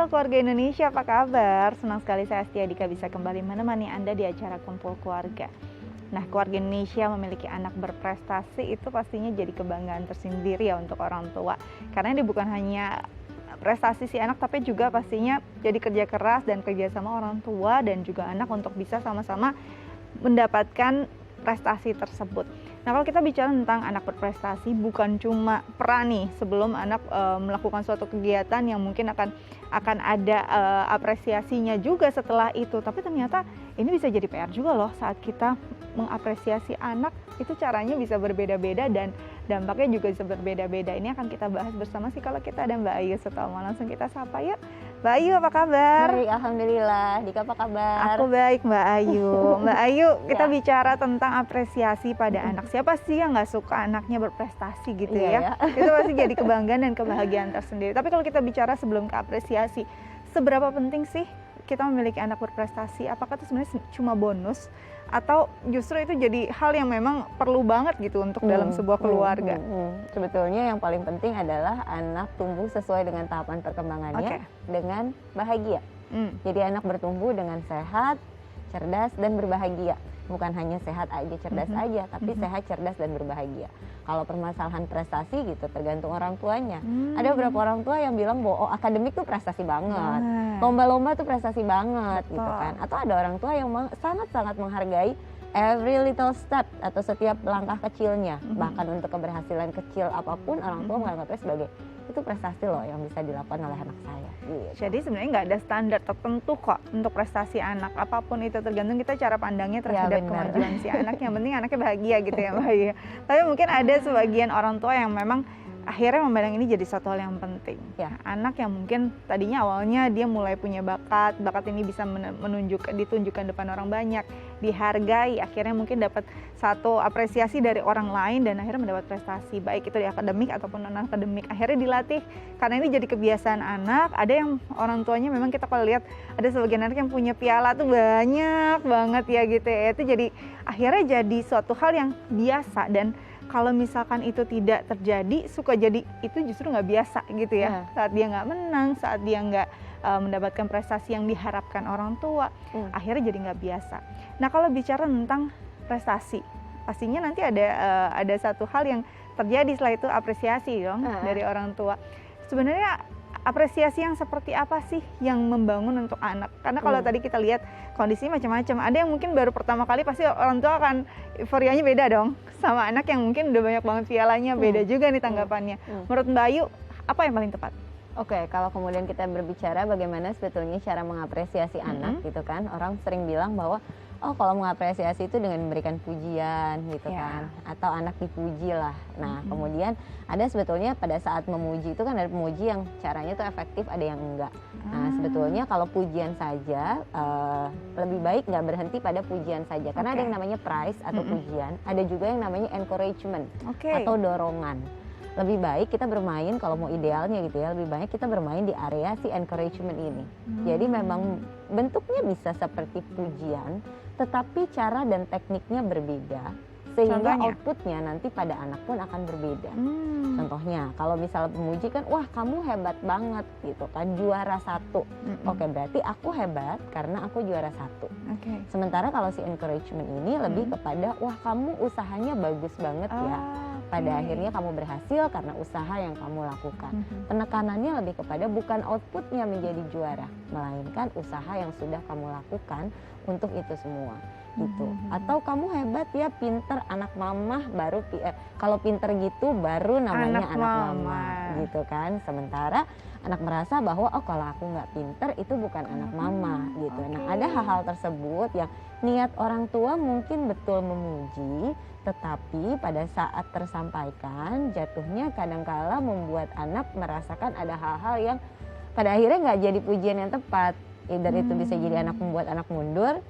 Halo keluarga Indonesia, apa kabar? Senang sekali saya Astia Dika bisa kembali menemani Anda di acara Kumpul Keluarga. Nah, keluarga Indonesia memiliki anak berprestasi itu pastinya jadi kebanggaan tersendiri ya untuk orang tua. Karena ini bukan hanya prestasi si anak, tapi juga pastinya jadi kerja keras dan kerja sama orang tua dan juga anak untuk bisa sama-sama mendapatkan prestasi tersebut. Nah, kalau kita bicara tentang anak berprestasi, bukan cuma peran nih sebelum anak melakukan suatu kegiatan yang mungkin akan ada apresiasinya juga setelah itu, tapi ternyata ini bisa jadi PR juga loh saat kita mengapresiasi anak. Itu caranya bisa berbeda-beda dan dampaknya juga bisa berbeda-beda. Ini akan kita bahas bersama sih kalau kita ada Mbak Ayu Sutomo. Langsung kita sapa yuk. Mbak Ayu, apa kabar? Baik, alhamdulillah. Dika, apa kabar? Aku baik, Mbak Ayu. Mbak Ayu, kita bicara tentang apresiasi pada anak. Siapa sih yang nggak suka anaknya berprestasi gitu ya? Itu pasti jadi kebanggaan dan kebahagiaan tersendiri. Tapi kalau kita bicara sebelum ke apresiasi, seberapa penting sih kita memiliki anak berprestasi? Apakah itu sebenarnya cuma bonus atau justru itu jadi hal yang memang perlu banget gitu untuk dalam sebuah keluarga? Sebetulnya yang paling penting adalah anak tumbuh sesuai dengan tahapan perkembangannya dengan bahagia. Jadi anak bertumbuh dengan sehat, cerdas, dan berbahagia. Bukan hanya sehat aja, cerdas aja, tapi sehat, cerdas, dan berbahagia. Kalau permasalahan prestasi gitu tergantung orang tuanya. Ada beberapa orang tua yang bilang bahwa akademik tuh prestasi banget, lomba-lomba tuh prestasi banget gitu kan. Atau ada orang tua yang sangat-sangat menghargai every little step atau setiap langkah kecilnya. Bahkan untuk keberhasilan kecil apapun orang tua menganggapnya sebagai itu prestasi loh yang bisa dilakukan oleh anak saya. Gitu. Jadi sebenarnya nggak ada standar tertentu kok untuk prestasi anak, apapun itu tergantung kita cara pandangnya terhadap kemajuan si anak. Yang penting anaknya bahagia gitu ya Mbak ya. Tapi mungkin ada sebagian orang tua yang memang akhirnya memandang ini jadi suatu hal yang penting. Ya, anak yang mungkin tadinya awalnya dia mulai punya bakat ini bisa ditunjukkan depan orang banyak, dihargai, akhirnya mungkin dapat satu apresiasi dari orang lain dan akhirnya mendapat prestasi, baik itu di akademik ataupun non akademik. Akhirnya dilatih karena ini jadi kebiasaan anak. Ada yang orang tuanya memang kita kalau lihat ada sebagian anak yang punya piala tuh banyak banget ya gitu ya. Itu jadi akhirnya jadi suatu hal yang biasa dan kalau misalkan itu tidak terjadi, suka jadi itu justru nggak biasa gitu ya. Saat dia nggak menang, saat dia nggak mendapatkan prestasi yang diharapkan orang tua, akhirnya jadi nggak biasa. Nah, kalau bicara tentang prestasi, pastinya nanti ada satu hal yang terjadi setelah itu apresiasi dong dari orang tua. Sebenarnya apresiasi yang seperti apa sih yang membangun untuk anak? Karena kalau tadi kita lihat kondisinya macam-macam. Ada yang mungkin baru pertama kali pasti orang tua akan euforianya beda dong. Sama anak yang mungkin udah banyak banget pialanya, beda juga nih tanggapannya. Menurut Mbak Ayu, apa yang paling tepat? Oke, kalau kemudian kita berbicara bagaimana sebetulnya cara mengapresiasi anak gitu kan. Orang sering bilang bahwa oh kalau mengapresiasi itu dengan memberikan pujian gitu kan, atau anak dipuji lah. Nah kemudian ada sebetulnya pada saat memuji itu kan ada pemuji yang caranya itu efektif, ada yang enggak. Nah sebetulnya kalau pujian saja lebih baik nggak berhenti pada pujian saja, karena ada yang namanya praise atau pujian, ada juga yang namanya encouragement atau dorongan. Lebih baik kita bermain, kalau mau idealnya gitu ya, lebih banyak kita bermain di area si encouragement ini. Jadi memang bentuknya bisa seperti pujian, tetapi cara dan tekniknya berbeda, sehingga outputnya nanti pada anak pun akan berbeda. Contohnya, kalau misalnya memuji kan, wah kamu hebat banget gitu kan, juara 1. Oke, berarti aku hebat karena aku juara 1. Sementara kalau si encouragement ini lebih kepada, wah kamu usahanya bagus banget ya. Pada akhirnya kamu berhasil karena usaha yang kamu lakukan. Penekanannya lebih kepada bukan outputnya menjadi juara, melainkan usaha yang sudah kamu lakukan untuk itu semua gitu. Atau kamu hebat ya, pinter, anak mama baru kalau pinter gitu baru namanya anak mama gitu kan. Sementara anak merasa bahwa oh kalau aku nggak pinter itu bukan anak mama gitu. Nah ada hal-hal tersebut yang niat orang tua mungkin betul memuji, tetapi pada saat tersampaikan jatuhnya kadangkala membuat anak merasakan ada hal-hal yang pada akhirnya nggak jadi pujian yang tepat. Either itu bisa jadi anak membuat anak mundur,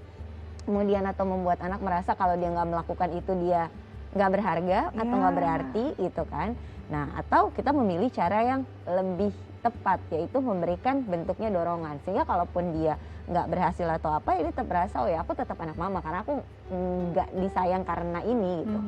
kemudian atau membuat anak merasa kalau dia nggak melakukan itu dia nggak berharga atau nggak berarti gitu kan. Nah atau kita memilih cara yang lebih tepat, yaitu memberikan bentuknya dorongan, sehingga kalaupun dia nggak berhasil atau apa, ini tetap berasa, oh ya aku tetap anak mama karena aku nggak disayang karena ini gitu.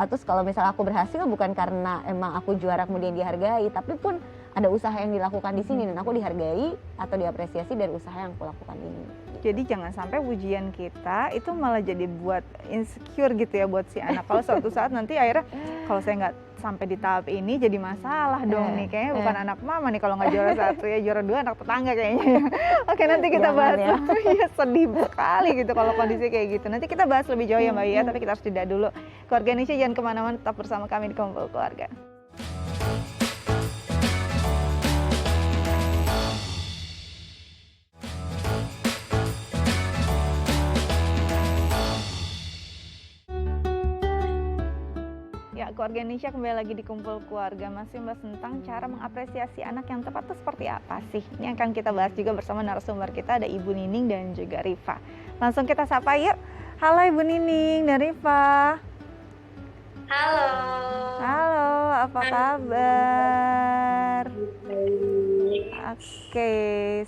Terus kalau misalnya aku berhasil bukan karena emang aku juara kemudian dihargai, tapi pun ada usaha yang dilakukan di sini dan aku dihargai atau diapresiasi dari usaha yang aku lakukan ini. Jadi jangan sampai pujian kita itu malah jadi buat insecure gitu ya buat si anak. Kalau suatu saat nanti akhirnya kalau saya nggak sampai di tahap ini jadi masalah dong nih. Kayaknya bukan anak mama nih kalau nggak juara 1 ya, juara 2 anak tetangga kayaknya ya. Oke, nanti kita bahas ya. Ya sedih sekali gitu kalau kondisi kayak gitu. Nanti kita bahas lebih jauh ya Mbak ya, tapi kita harus jeda dulu. Keluarga Indonesia jangan kemana-mana, tetap bersama kami di Kumpul Keluarga. Keluarga Indonesia kembali lagi di Kumpul Keluarga, masih membahas tentang cara mengapresiasi anak yang tepat itu seperti apa sih. Ini akan kita bahas juga bersama narasumber kita, ada Ibu Nining dan juga Rifa. Langsung kita sapa yuk. Halo Ibu Nining dan Rifa. Halo. Halo, apa kabar? Oke,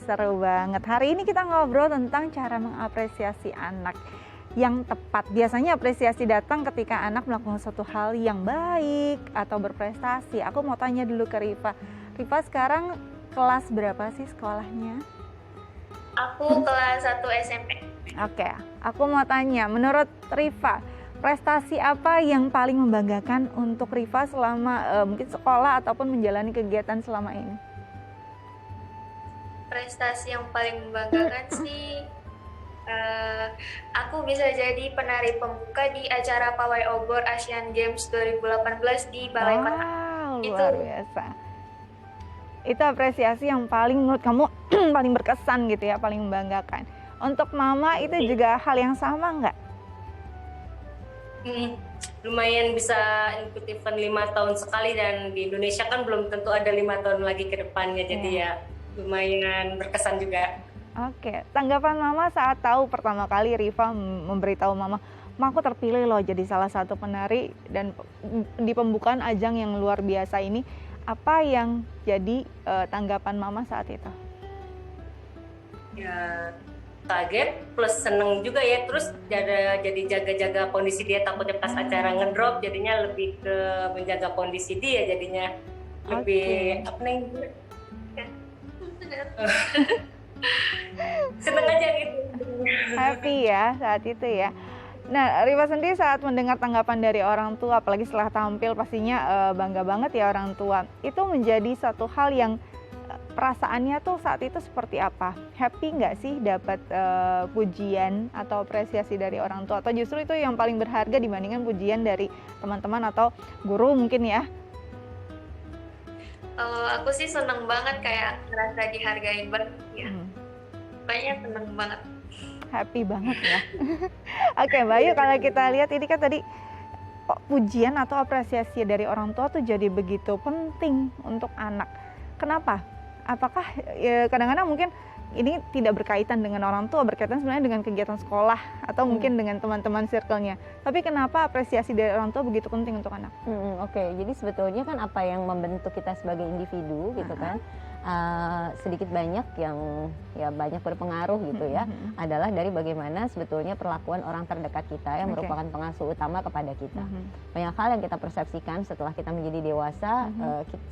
seru banget. Hari ini kita ngobrol tentang cara mengapresiasi anak yang tepat. Biasanya apresiasi datang ketika anak melakukan suatu hal yang baik atau berprestasi. Aku mau tanya dulu ke Rifa. Rifa sekarang kelas berapa sih sekolahnya? Aku kelas 1 SMP. Oke, aku mau tanya, menurut Rifa, prestasi apa yang paling membanggakan untuk Rifa selama mungkin sekolah ataupun menjalani kegiatan selama ini? Prestasi yang paling membanggakan sih, aku bisa jadi penari pembuka di acara pawai obor Asian Games 2018 di Balai Kota. Wow, luar biasa. Itu apresiasi yang paling menurut kamu paling berkesan gitu ya, paling membanggakan. Untuk mama itu juga hal yang sama nggak? Lumayan bisa ikut event 5 tahun sekali, dan di Indonesia kan belum tentu ada 5 tahun lagi ke depannya, jadi ya lumayan berkesan juga. Oke, tanggapan mama saat tahu pertama kali Rifa memberitahu mama, aku terpilih loh jadi salah satu penari dan di pembukaan ajang yang luar biasa ini, apa yang jadi tanggapan mama saat itu? Ya kaget plus seneng juga ya, terus jadi jaga-jaga kondisi dia, takutnya pas acara ngedrop jadinya lebih ke menjaga kondisi dia, jadinya lebih apa nih? Seneng aja gitu. Happy ya saat itu ya. Nah, Rifa sendiri saat mendengar tanggapan dari orang tua, apalagi setelah tampil pastinya bangga banget ya orang tua. Itu menjadi satu hal yang perasaannya tuh saat itu seperti apa? Happy nggak sih dapat pujian atau apresiasi dari orang tua? Atau justru itu yang paling berharga dibandingkan pujian dari teman-teman atau guru mungkin ya? Aku sih seneng banget, kayak ngerasa dihargain banget ya. Kayaknya seneng banget. Happy banget ya. Oke, Mbak Ayu, kalau kita lihat ini kan tadi pujian atau apresiasi dari orang tua tuh jadi begitu penting untuk anak. Kenapa? Apakah kadang-kadang mungkin ini tidak berkaitan dengan orang tua, berkaitan sebenarnya dengan kegiatan sekolah atau mungkin dengan teman-teman circle-nya. Tapi kenapa apresiasi dari orang tua begitu penting untuk anak? Oke, jadi sebetulnya kan apa yang membentuk kita sebagai individu gitu kan, sedikit banyak yang ya banyak berpengaruh gitu ya, adalah dari bagaimana sebetulnya perlakuan orang terdekat kita yang merupakan pengasuh utama kepada kita. Banyak hal yang kita persepsikan setelah kita menjadi dewasa,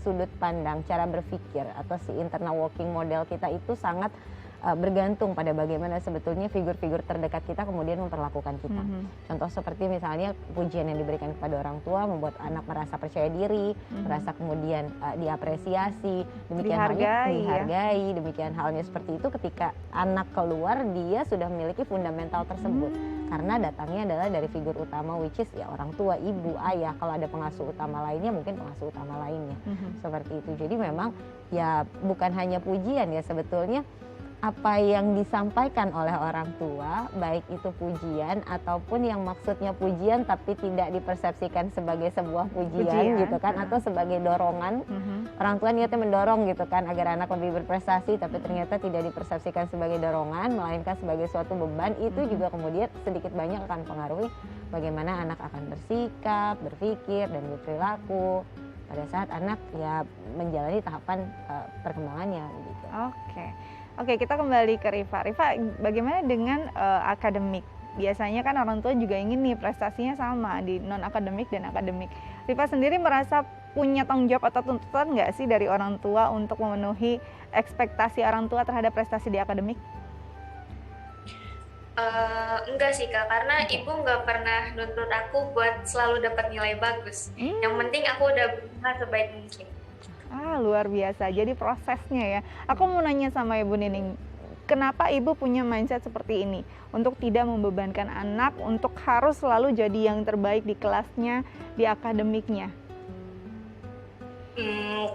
sudut pandang, cara berpikir atau si internal working model kita itu sangat bergantung pada bagaimana sebetulnya figur-figur terdekat kita kemudian memperlakukan kita. Contoh seperti misalnya pujian yang diberikan kepada orang tua membuat anak merasa percaya diri, merasa kemudian diapresiasi, demikian halnya dihargai. Demikian halnya seperti itu ketika anak keluar, dia sudah memiliki fundamental tersebut karena datangnya adalah dari figur utama, which is ya orang tua, ibu, ayah. Kalau ada pengasuh utama lainnya mungkin pengasuh utama lainnya, seperti itu. Jadi memang ya bukan hanya pujian ya, sebetulnya apa yang disampaikan oleh orang tua, baik itu pujian ataupun yang maksudnya pujian tapi tidak dipersepsikan sebagai sebuah pujian gitu kan, atau sebagai dorongan. Orang tua niatnya mendorong gitu kan agar anak lebih berprestasi, tapi ternyata tidak dipersepsikan sebagai dorongan, melainkan sebagai suatu beban. Itu juga kemudian sedikit banyak akan mempengaruhi bagaimana anak akan bersikap, berpikir, dan berperilaku pada saat anak ya menjalani tahapan perkembangannya gitu. Oke, kita kembali ke Rifa. Rifa, bagaimana dengan akademik? Biasanya kan orang tua juga ingin nih prestasinya sama di non akademik dan akademik. Rifa sendiri merasa punya tanggung jawab atau tuntutan nggak sih dari orang tua untuk memenuhi ekspektasi orang tua terhadap prestasi di akademik? Enggak sih Kak, karena ibu nggak pernah nuntut aku buat selalu dapat nilai bagus. Yang penting aku udah berusaha sebaik mungkin. Luar biasa. Jadi prosesnya ya. Aku mau nanya sama Ibu Nining, kenapa Ibu punya mindset seperti ini? Untuk tidak membebankan anak, untuk harus selalu jadi yang terbaik di kelasnya, di akademiknya.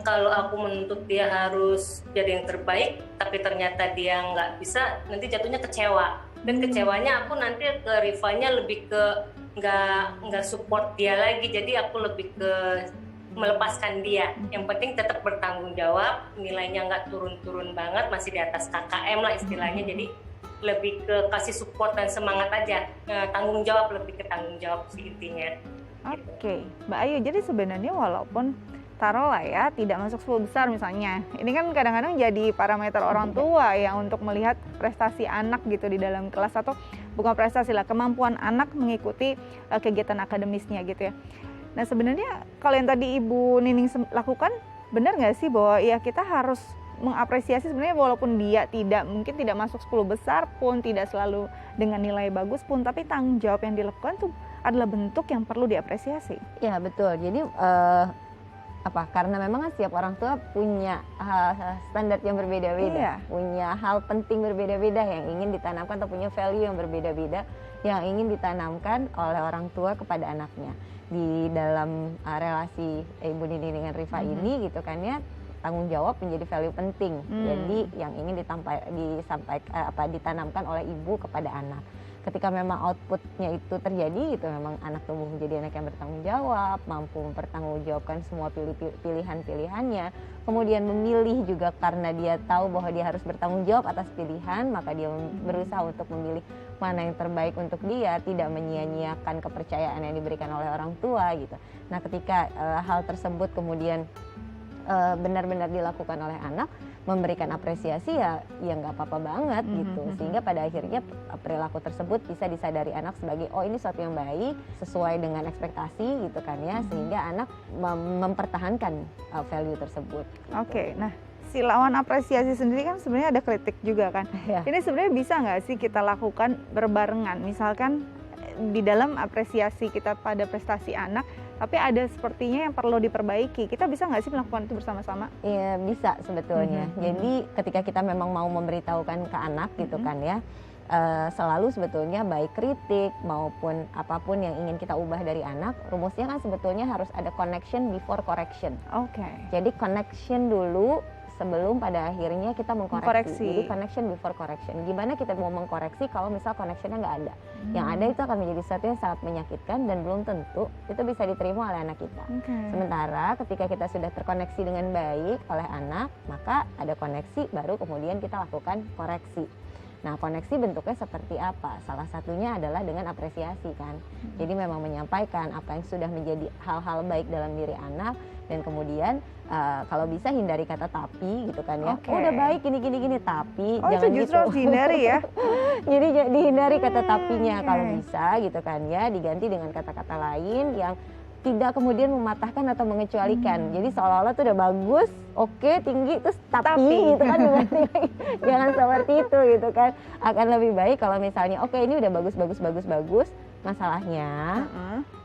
Kalau aku menuntut dia harus jadi yang terbaik, tapi ternyata dia nggak bisa, nanti jatuhnya kecewa. Dan kecewanya aku nanti ke Rifanya lebih ke nggak support dia lagi, jadi aku lebih ke melepaskan dia. Yang penting tetap bertanggung jawab, nilainya nggak turun-turun banget, masih di atas KKM lah istilahnya. Jadi lebih ke kasih support dan semangat aja. Tanggung jawab, lebih ke tanggung jawab sih intinya. Oke, Mbak Ayu, jadi sebenarnya walaupun taruhlah ya tidak masuk 10 besar misalnya, ini kan kadang-kadang jadi parameter orang tua ya untuk melihat prestasi anak gitu di dalam kelas, atau bukan prestasi lah, kemampuan anak mengikuti kegiatan akademisnya gitu ya. Nah sebenarnya kalau yang tadi Ibu Nining lakukan, benar nggak sih bahwa ya kita harus mengapresiasi sebenarnya walaupun dia mungkin tidak masuk 10 besar pun, tidak selalu dengan nilai bagus pun, tapi tanggung jawab yang dilakukan tuh adalah bentuk yang perlu diapresiasi. Ya betul, jadi karena memang setiap orang tua punya standar yang berbeda-beda, punya hal penting berbeda-beda yang ingin ditanamkan, atau punya value yang berbeda-beda yang ingin ditanamkan oleh orang tua kepada anaknya. Di dalam relasi Ibu Nining dengan Rifa ini gitu kan ya, tanggung jawab menjadi value penting. Jadi yang ingin ditanamkan oleh ibu kepada anak. Ketika memang outputnya itu terjadi gitu, memang anak tumbuh menjadi anak yang bertanggung jawab, mampu mempertanggungjawabkan semua pilihan-pilihannya, kemudian memilih juga karena dia tahu bahwa dia harus bertanggung jawab atas pilihan, maka dia berusaha untuk memilih mana yang terbaik untuk dia, tidak menyia-nyiakan kepercayaan yang diberikan oleh orang tua gitu. Nah ketika hal tersebut kemudian benar-benar dilakukan oleh anak, memberikan apresiasi ya nggak apa-apa banget gitu, sehingga pada akhirnya perilaku tersebut bisa disadari anak sebagai ini sesuatu yang baik sesuai dengan ekspektasi gitu kan ya, sehingga anak mempertahankan value tersebut gitu. Oke, nah si lawan apresiasi sendiri kan sebenarnya ada kritik juga kan. Ini sebenarnya bisa nggak sih kita lakukan berbarengan, misalkan di dalam apresiasi kita pada prestasi anak, tapi ada sepertinya yang perlu diperbaiki. Kita bisa nggak sih melakukan itu bersama-sama? Iya bisa sebetulnya. Jadi ketika kita memang mau memberitahukan ke anak gitu kan ya, selalu sebetulnya baik kritik maupun apapun yang ingin kita ubah dari anak, rumusnya kan sebetulnya harus ada connection before correction. Jadi connection dulu sebelum pada akhirnya kita mengkoreksi. Jadi connection before correction. Gimana kita mau mengkoreksi kalau misal connectionnya nggak ada? Yang ada itu akan menjadi sesuatu yang sangat menyakitkan dan belum tentu itu bisa diterima oleh anak kita. Sementara ketika kita sudah terkoneksi dengan baik oleh anak, maka ada koneksi, baru kemudian kita lakukan koreksi. Nah, koneksi bentuknya seperti apa? Salah satunya adalah dengan apresiasi kan. Jadi memang menyampaikan apa yang sudah menjadi hal-hal baik dalam diri anak, dan kemudian kalau bisa hindari kata tapi gitu kan ya. Udah baik gini tapi jangan itu justru harus dihindari ya. Jadi dihindari kata tapinya kalau bisa gitu kan ya, diganti dengan kata-kata lain yang tidak kemudian mematahkan atau mengecualikan. Jadi seolah-olah tuh udah bagus, oke, tinggi, terus tapi gitu kan diganti lagi. Jangan seperti itu gitu kan. Akan lebih baik kalau misalnya oke, ini udah bagus, masalahnya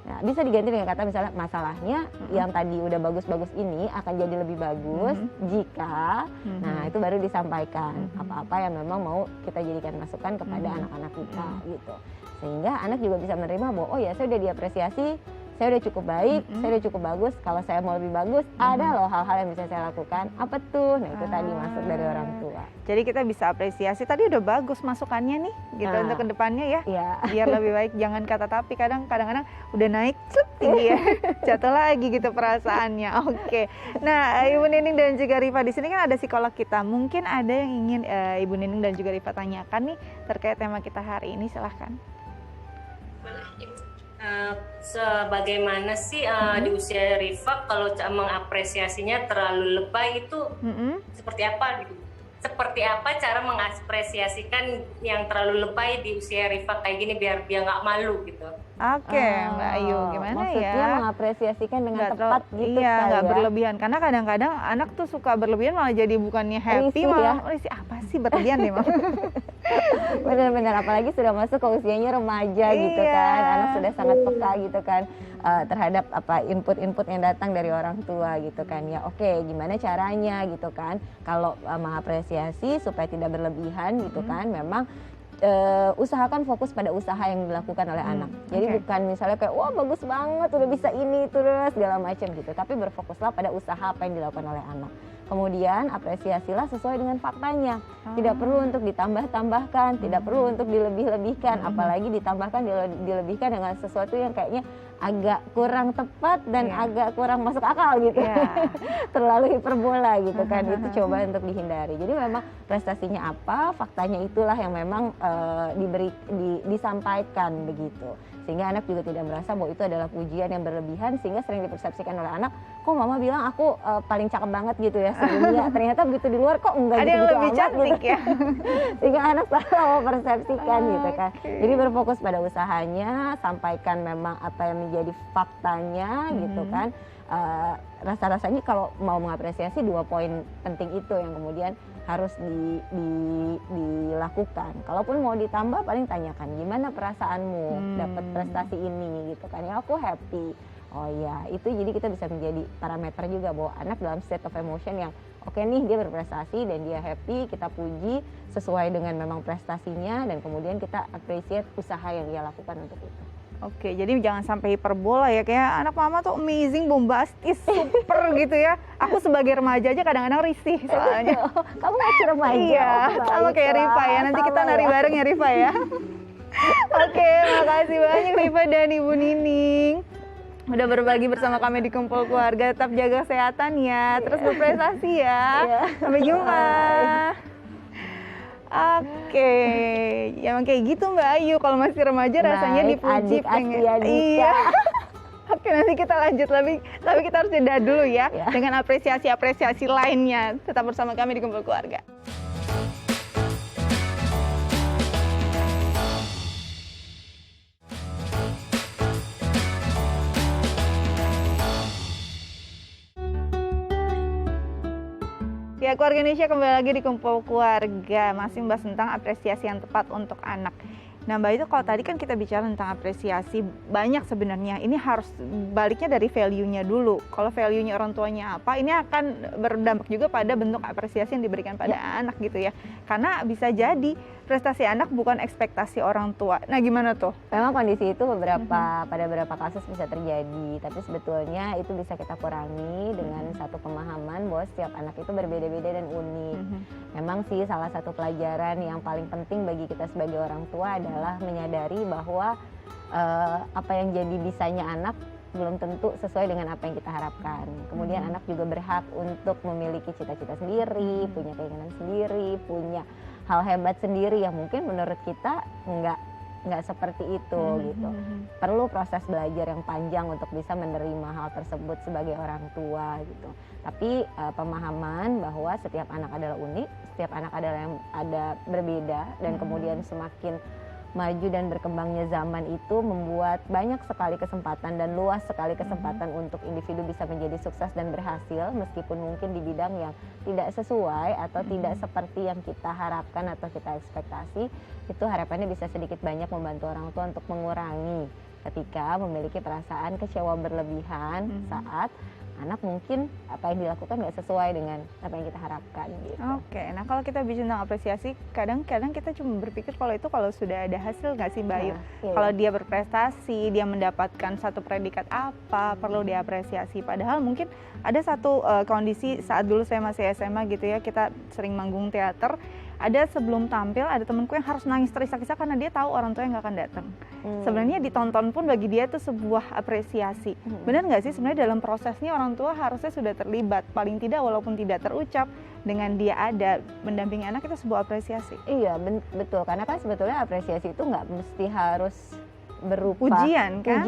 nah, bisa diganti dengan kata misalnya masalahnya yang tadi udah bagus-bagus ini akan jadi lebih bagus jika nah itu baru disampaikan apa-apa yang memang mau kita jadikan masukan kepada anak-anak kita gitu, sehingga anak juga bisa menerima bahwa oh ya saya udah diapresiasi, saya udah cukup baik, saya udah cukup bagus. Kalau saya mau lebih bagus, ada loh hal-hal yang bisa saya lakukan. Apa tuh? Nah itu tadi masuk dari orang tua. Jadi kita bisa apresiasi. Tadi udah bagus masukannya nih, gitu untuk kedepannya ya. Biar lebih baik. Jangan kata tapi. Kadang-kadang udah naik, tinggi ya, jatuh lagi gitu perasaannya. Oke. Nah, Ibu Nining dan juga Rifa di sini kan ada psikolog kita. Mungkin ada yang ingin Ibu Nining dan juga Rifa tanyakan nih terkait tema kita hari ini. Silahkan. Boleh, Ibu. Sebagaimana sih di usia Rifa kalau mengapresiasinya terlalu lebay itu seperti apa gitu? Seperti apa cara mengapresiasikan yang terlalu lebay di usia Rifa kayak gini biar dia nggak malu gitu? Oke, Mbak Ayu, gimana maksudnya ya? mengapresiasikan dengan Nggak tepat gitu iya, kali nggak ya. berlebihan. Karena kadang-kadang anak tuh suka berlebihan malah jadi bukannya happy, Risih malah ya. risih. Apa sih berlebihan deh, Mam? Benar-benar, apalagi sudah masuk ke usianya remaja gitu Iya. kan, anak sudah sangat peka gitu kan terhadap apa input-input yang datang dari orang tua gitu kan ya. Oke, gimana caranya gitu kan kalau mengapresiasi supaya tidak berlebihan gitu kan, memang usahakan fokus pada usaha yang dilakukan oleh anak. Jadi bukan misalnya kayak wah bagus banget udah bisa ini terus segala macam gitu, tapi berfokuslah pada usaha apa yang dilakukan oleh anak. Kemudian apresiasilah sesuai dengan faktanya. Tidak perlu untuk ditambah-tambahkan, tidak perlu untuk dilebih-lebihkan, apalagi ditambahkan dilebihkan dengan sesuatu yang kayaknya agak kurang tepat dan agak kurang masuk akal gitu. Terlalu hiperbola gitu kan. Itu coba untuk dihindari. Jadi memang prestasinya apa, faktanya itulah yang memang disampaikan begitu. Sehingga anak juga tidak merasa bahwa itu adalah pujian yang berlebihan, sehingga sering dipersepsikan oleh anak, kok mama bilang aku paling cakep banget gitu ya sebelumnya, ternyata begitu di luar kok enggak Ada yang gitu-gitu lebih amat cantik gitu. ya. Sehingga anak salah mempersepsikan gitu kan. Jadi berfokus pada usahanya, sampaikan memang apa yang menjadi faktanya gitu kan. Rasa-rasanya kalau mau mengapresiasi 2 poin penting itu yang kemudian harus dilakukan. Kalaupun mau ditambah paling tanyakan gimana perasaanmu dapat prestasi ini gitu kan. Ya aku happy. Oh ya, itu jadi kita bisa menjadi parameter juga bahwa anak dalam state of emotion yang oke nih dia berprestasi dan dia happy, kita puji sesuai dengan memang prestasinya dan kemudian kita appreciate usaha yang dia lakukan untuk itu. Oke, jadi jangan sampai hiperbola ya, kayak anak mama tuh amazing, bombastis, super gitu ya. Aku sebagai remaja aja kadang-kadang risih soalnya. Kamu masih remaja. Iya, sama kayak Rifa ya. Nanti kita nari bareng ya Rifa ya. Oke, makasih banyak Rifa dan Ibu Nining. Udah berbagi bersama kami di Kumpul Keluarga. Tetap jaga kesehatan ya, terus berprestasi ya. Sampai jumpa. Oke, ya emang kayak gitu Mbak Ayu. Kalau masih remaja rasanya dipuji, pengen. Iya. Oke, nanti kita lanjut lebih, tapi kita harus jeda dulu ya dengan apresiasi-apresiasi lainnya. Tetap bersama kami di Kumpul Keluarga. Ya, Keluarga Indonesia kembali lagi di Kumpul Keluarga, masih membahas tentang apresiasi yang tepat untuk anak. Nah Mbak, itu kalau tadi kan kita bicara tentang apresiasi banyak sebenarnya, ini harus baliknya dari value-nya dulu. Kalau value-nya orang tuanya apa, ini akan berdampak juga pada bentuk apresiasi yang diberikan pada anak gitu ya. Karena bisa jadi prestasi anak bukan ekspektasi orang tua. Nah gimana tuh? Memang kondisi itu pada beberapa kasus bisa terjadi, tapi sebetulnya itu bisa kita kurangi dengan satu pemahaman bahwa setiap anak itu berbeda-beda dan unik. Memang sih salah satu pelajaran yang paling penting bagi kita sebagai orang tua adalah menyadari bahwa apa yang jadi bisanya anak belum tentu sesuai dengan apa yang kita harapkan. Kemudian anak juga berhak untuk memiliki cita-cita sendiri, punya keinginan sendiri, punya hal hebat sendiri yang mungkin menurut kita nggak seperti itu gitu. Perlu proses belajar yang panjang untuk bisa menerima hal tersebut sebagai orang tua gitu. Tapi pemahaman bahwa setiap anak adalah unik, setiap anak adalah yang berbeda dan kemudian semakin maju dan berkembangnya zaman itu membuat banyak sekali kesempatan dan luas sekali kesempatan untuk individu bisa menjadi sukses dan berhasil meskipun mungkin di bidang yang tidak sesuai atau tidak seperti yang kita harapkan atau kita ekspektasi. Itu harapannya bisa sedikit banyak membantu orang tua untuk mengurangi ketika memiliki perasaan kecewa berlebihan saat anak mungkin apa yang dilakukan nggak sesuai dengan apa yang kita harapkan gitu. Oke, nah kalau kita bicara tentang apresiasi, kadang-kadang kita cuma berpikir kalau itu kalau sudah ada hasil nggak sih Mbak Ayu? Kalau dia berprestasi, dia mendapatkan satu predikat apa, perlu diapresiasi. Padahal mungkin ada satu kondisi saat dulu saya masih SMA gitu ya, kita sering manggung teater. Ada sebelum tampil, ada temanku yang harus nangis terisak-isak karena dia tahu orang tua yang nggak akan datang. Sebenarnya ditonton pun bagi dia itu sebuah apresiasi. Benar nggak sih sebenarnya dalam prosesnya orang tua harusnya sudah terlibat, paling tidak walaupun tidak terucap, dengan dia ada mendampingi anak itu sebuah apresiasi. Iya betul, karena kan sebetulnya apresiasi itu nggak mesti harus berupa Pujian kan?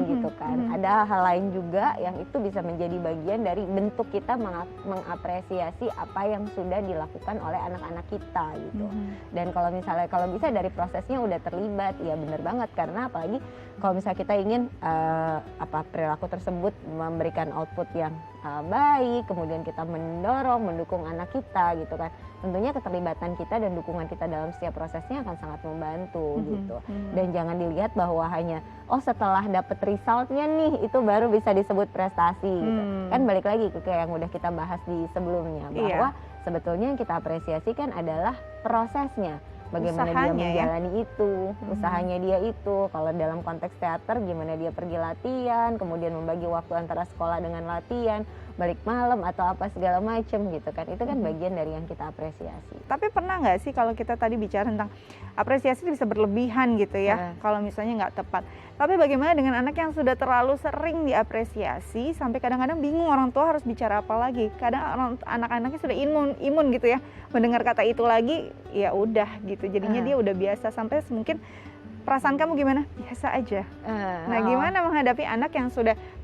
gitu kan. Ada hal lain juga yang itu bisa menjadi bagian dari bentuk kita mengapresiasi apa yang sudah dilakukan oleh anak-anak kita gitu. Dan kalau misalnya kalau bisa dari prosesnya udah terlibat, ya bener banget, karena apalagi kalau misalnya kita ingin perilaku tersebut memberikan output yang baik, kemudian kita mendukung anak kita gitu kan. Tentunya keterlibatan kita dan dukungan kita dalam setiap prosesnya akan sangat membantu gitu. Dan jangan dilihat bahwa hanya setelah dapet resultnya nih itu baru bisa disebut prestasi gitu. Kan balik lagi ke yang udah kita bahas di sebelumnya, bahwa sebetulnya yang kita apresiasi kan adalah prosesnya. Bagaimana dia menjalani itu, usahanya dia itu. Kalau dalam konteks teater, gimana dia pergi latihan, kemudian membagi waktu antara sekolah dengan latihan, balik malam atau apa segala macem gitu kan. Itu kan bagian dari yang kita apresiasi. Tapi pernah nggak sih kalau kita tadi bicara tentang apresiasi bisa berlebihan gitu ya, kalau misalnya nggak tepat. Tapi bagaimana dengan anak yang sudah terlalu sering diapresiasi sampai kadang-kadang bingung orang tua harus bicara apa lagi. Kadang anak-anaknya sudah imun gitu ya, mendengar kata itu lagi ya udah gitu. Jadinya dia udah biasa, sampai mungkin perasaan kamu gimana? Biasa aja. Nah, gimana menghadapi anak yang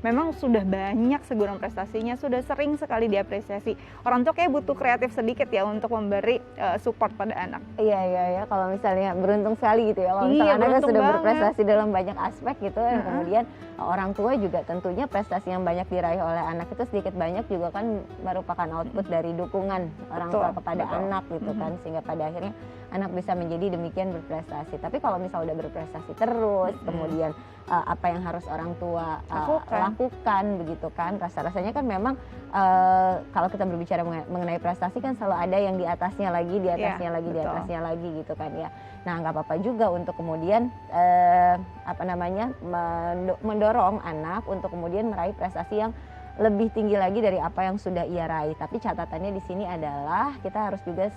memang sudah banyak seguran prestasinya, sudah sering sekali diapresiasi. Orang tua kayak butuh kreatif sedikit ya untuk memberi support pada anak. Iya. Kalau misalnya beruntung sekali gitu ya, kalau misalnya anaknya sudah berprestasi dalam banyak aspek gitu, dan kemudian orang tua juga tentunya prestasi yang banyak diraih oleh anak itu sedikit banyak juga kan merupakan output dari dukungan orang tua kepada anak gitu kan, sehingga pada akhirnya anak bisa menjadi demikian berprestasi. Tapi kalau misalnya udah berprestasi terus, kemudian apa yang harus orang tua lakukan begitu kan, rasanya kan memang kalau kita berbicara mengenai prestasi kan selalu ada yang di atasnya lagi, di atasnya lagi gitu kan ya. Nah, nggak apa-apa juga untuk kemudian mendorong anak untuk kemudian meraih prestasi yang lebih tinggi lagi dari apa yang sudah ia raih. Tapi catatannya di sini adalah kita harus juga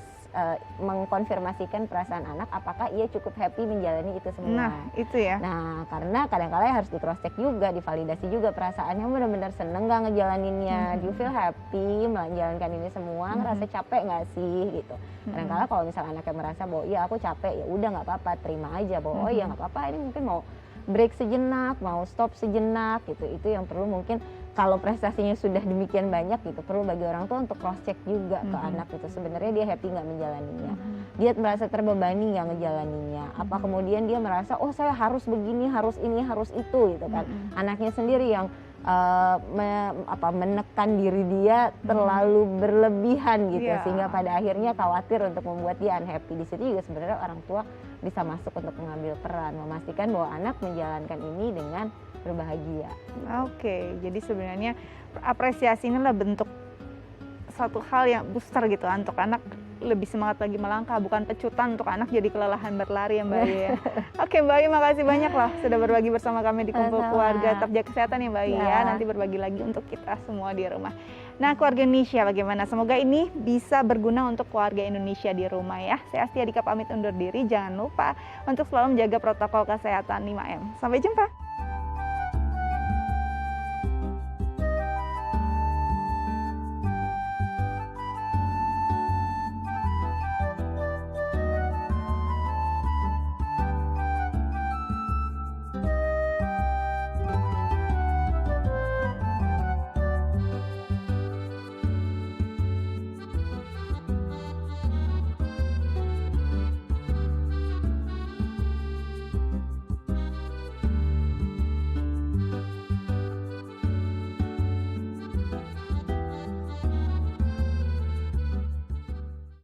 mengkonfirmasikan perasaan anak, apakah ia cukup happy menjalani itu semua. Nah, itu ya. Nah, karena kadang-kadang harus di cross check juga, divalidasi juga perasaannya benar-benar seneng gak ngejalaninnya, do you feel happy menjalankan ini semua, ngerasa capek nggak sih gitu. Kadang-kadang kalau misalnya anaknya merasa bahwa iya aku capek, ya udah nggak apa-apa, terima aja bahwa ya nggak apa-apa, ini mungkin mau break sejenak, mau stop sejenak gitu. Itu yang perlu mungkin kalau prestasinya sudah demikian banyak gitu, perlu bagi orang tua untuk cross check juga ke anak itu, sebenarnya dia happy nggak menjalaninya, dia merasa terbebani nggak ngejalaninnya, apa kemudian dia merasa saya harus begini, harus ini, harus itu gitu kan. Anaknya sendiri yang menekan diri dia terlalu berlebihan gitu, sehingga pada akhirnya khawatir untuk membuat dia unhappy. Di situ juga sebenarnya orang tua bisa masuk untuk mengambil peran, memastikan bahwa anak menjalankan ini dengan berbahagia. Oke, jadi sebenarnya apresiasi ini adalah bentuk satu hal yang booster gitu untuk anak lebih semangat lagi melangkah, bukan pecutan untuk anak jadi kelelahan berlari ya Mbak Ayu ya. Oke Mbak Ayu, makasih banyak loh sudah berbagi bersama kami di Kumpul Keluarga. Tetap jaga kesehatan ya Mbak Ayu ya, nanti berbagi lagi untuk kita semua di rumah. Nah, keluarga Indonesia bagaimana? Semoga ini bisa berguna untuk keluarga Indonesia di rumah ya. Saya Astia Dika pamit undur diri, jangan lupa untuk selalu menjaga protokol kesehatan 5M. Sampai jumpa.